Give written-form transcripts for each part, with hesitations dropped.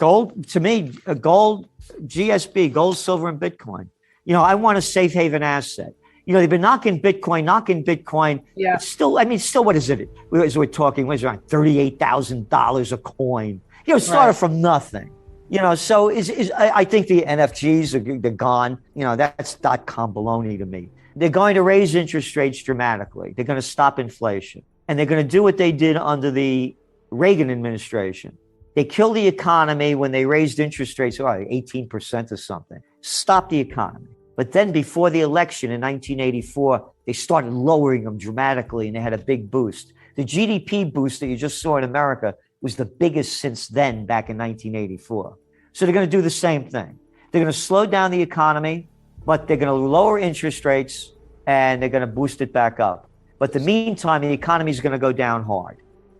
Gold, to me, gold, GSB, gold, silver, and Bitcoin. I want a safe haven asset. They've been knocking Bitcoin. Yeah. It's still, what is it? We're talking, what is it, around $38,000 a coin. Started from nothing. So I think the NFTs they're gone. That's .com baloney to me. They're going to raise interest rates dramatically. They're going to stop inflation. And they're going to do what they did under the Reagan administration. They killed the economy when they raised interest rates, 18% or something. Stop the economy. But then before the election in 1984, they started lowering them dramatically and they had a big boost. The GDP boost that you just saw in America was the biggest since then, back in 1984. So they're going to do the same thing. They're going to slow down the economy, but they're going to lower interest rates and they're going to boost it back up. But in the meantime, the economy is going to go down hard.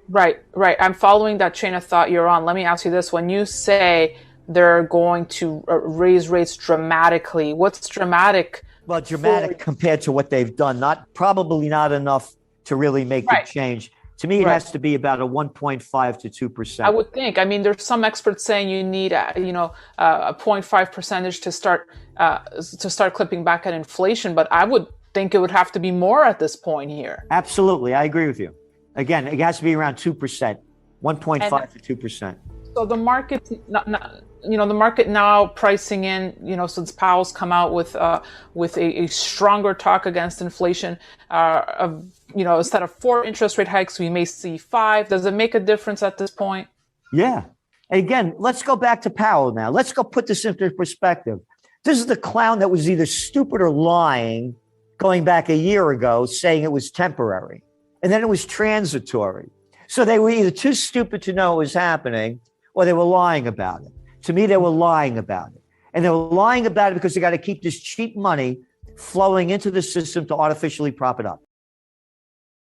Right. I'm following that chain of thought you're on. Let me ask you this. When you say they're going to raise rates dramatically, what's dramatic? Well, dramatic compared to what they've done. Probably not enough to really make the change. To me, it has to be about a 1.5 to 2%. I would think. I mean, there's some experts saying you need, a 0.5 percentage to start clipping back at inflation. But I would think it would have to be more at this point here. Absolutely, I agree with you. Again, it has to be around 2%, 1.5 to 2%. So the market, the market now pricing in, since Powell's come out with a stronger talk against inflation, instead of 4 interest rate hikes, we may see 5. Does it make a difference at this point? Yeah. Again, let's go back to Powell now. Let's go put this into perspective. This is the clown that was either stupid or lying going back a year ago, saying it was temporary. And then it was transitory. So they were either too stupid to know what was happening or they were lying about it. To me, they were lying about it. And they were lying about it because they got to keep this cheap money flowing into the system to artificially prop it up.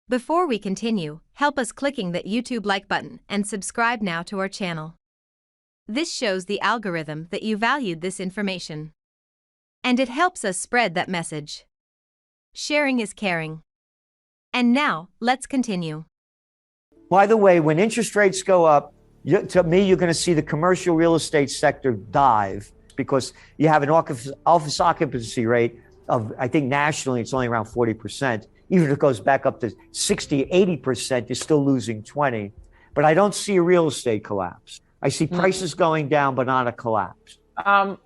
Before we continue, help us clicking that YouTube like button and subscribe now to our channel. This shows the algorithm that you valued this information. And it helps us spread that message. Sharing is caring. And now, let's continue. By the way, when interest rates go up, to me, you're going to see the commercial real estate sector dive because you have an office occupancy rate of, I think nationally, it's only around 40%. Even if it goes back up to 60, 80%, you're still losing 20. But I don't see a real estate collapse. I see prices going down, but not a collapse. I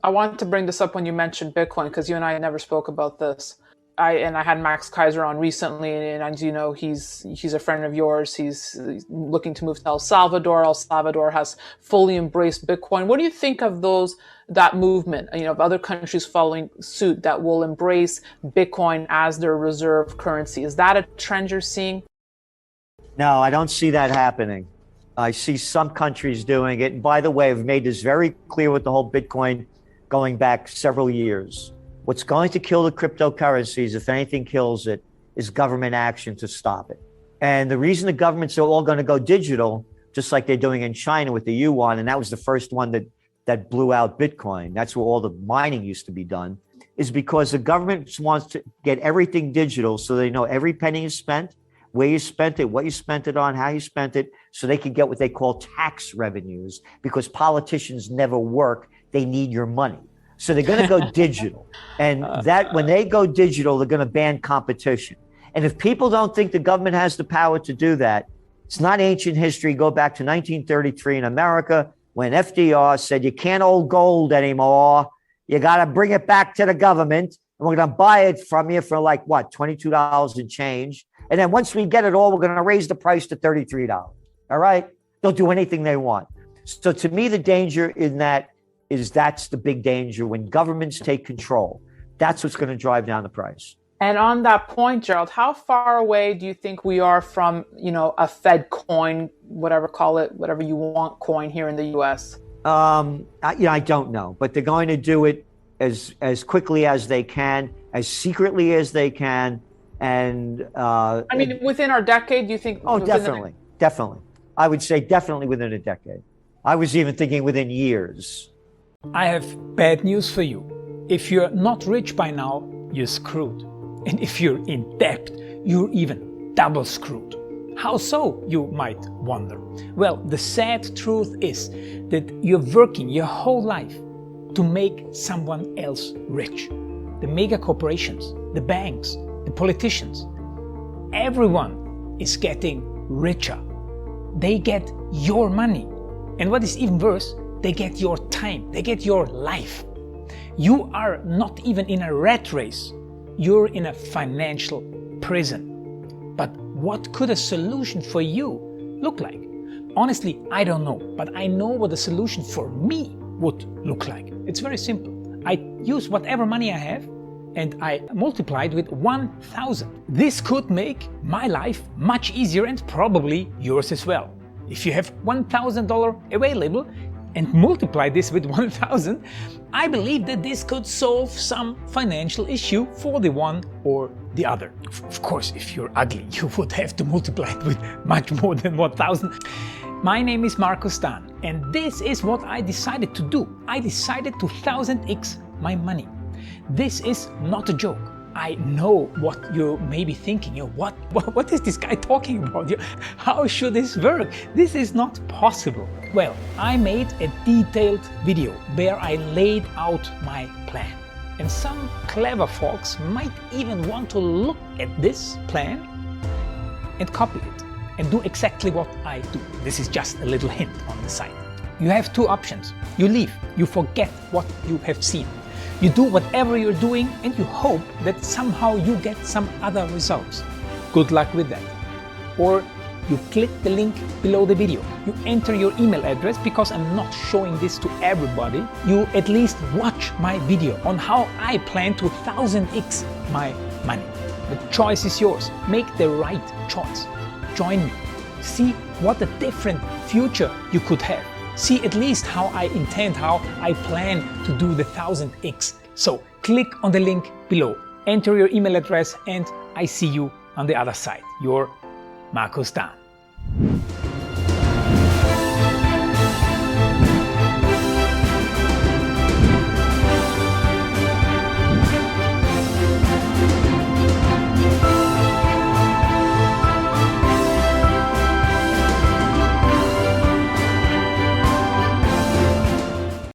wanted to bring this up when you mentioned Bitcoin, because you and I never spoke about this. I had Max Kaiser on recently, and as you know, he's a friend of yours. He's looking to move to El Salvador. El Salvador has fully embraced Bitcoin. What do you think of that movement, of other countries following suit that will embrace Bitcoin as their reserve currency? Is that a trend you're seeing? No, I don't see that happening. I see some countries doing it. And by the way, I've made this very clear with the whole Bitcoin going back several years. What's going to kill the cryptocurrencies, if anything kills it, is government action to stop it. And the reason the governments are all going to go digital, just like they're doing in China with the yuan, and that was the first one that blew out Bitcoin. That's where all the mining used to be done, is because the government wants to get everything digital so they know every penny is spent, where you spent it, what you spent it on, how you spent it, so they can get what they call tax revenues, because politicians never work. They need your money. So they're going to go digital. And that when they go digital, they're going to ban competition. And if people don't think the government has the power to do that, it's not ancient history. Go back to 1933 in America when FDR said, you can't hold gold anymore. You got to bring it back to the government. And we're going to buy it from you for like, what, $22 and change. And then once we get it all, we're going to raise the price to $33. All right? They'll do anything they want. So to me, the danger in that that's the big danger when governments take control. That's what's going to drive down the price. And on that point, Gerald, how far away do you think we are from, a Fed coin, whatever you want coin here in the U.S.? I don't know, but they're going to do it as quickly as they can, as secretly as they can. And within our decade, do you think? Oh, definitely. I would say definitely within a decade. I was even thinking within years. I have bad news for you. If you're not rich by now, you're screwed. And if you're in debt, you're even double screwed. How so, you might wonder? Well, the sad truth is that you're working your whole life to make someone else rich. The mega corporations, the banks, the politicians, everyone is getting richer. They get your money. And what is even worse, they get your time, they get your life. You are not even in a rat race. You're in a financial prison. But what could a solution for you look like? Honestly, I don't know, but I know what a solution for me would look like. It's very simple. I use whatever money I have and I multiply it with 1,000. This could make my life much easier and probably yours as well. If you have $1,000 available and multiply this with 1,000, I believe that this could solve some financial issue for the one or the other. Of course, if you're ugly, you would have to multiply it with much more than 1,000. My name is Markus Dan, and this is what I decided to do. I decided to 1000x my money. This is not a joke. I know what you may be thinking. What is this guy talking about? How should this work? This is not possible. Well, I made a detailed video where I laid out my plan. And some clever folks might even want to look at this plan and copy it and do exactly what I do. This is just a little hint on the side. You have two options. You leave, you forget what you have seen. You do whatever you're doing and you hope that somehow you get some other results. Good luck with that. Or you click the link below the video. You enter your email address because I'm not showing this to everybody. You at least watch my video on how I plan to 1000x my money. The choice is yours. Make the right choice. Join me. See what a different future you could have. See at least how I intend, how I plan to do the 1000x. So click on the link below, enter your email address, and I see you on the other side. Your Markus Dan.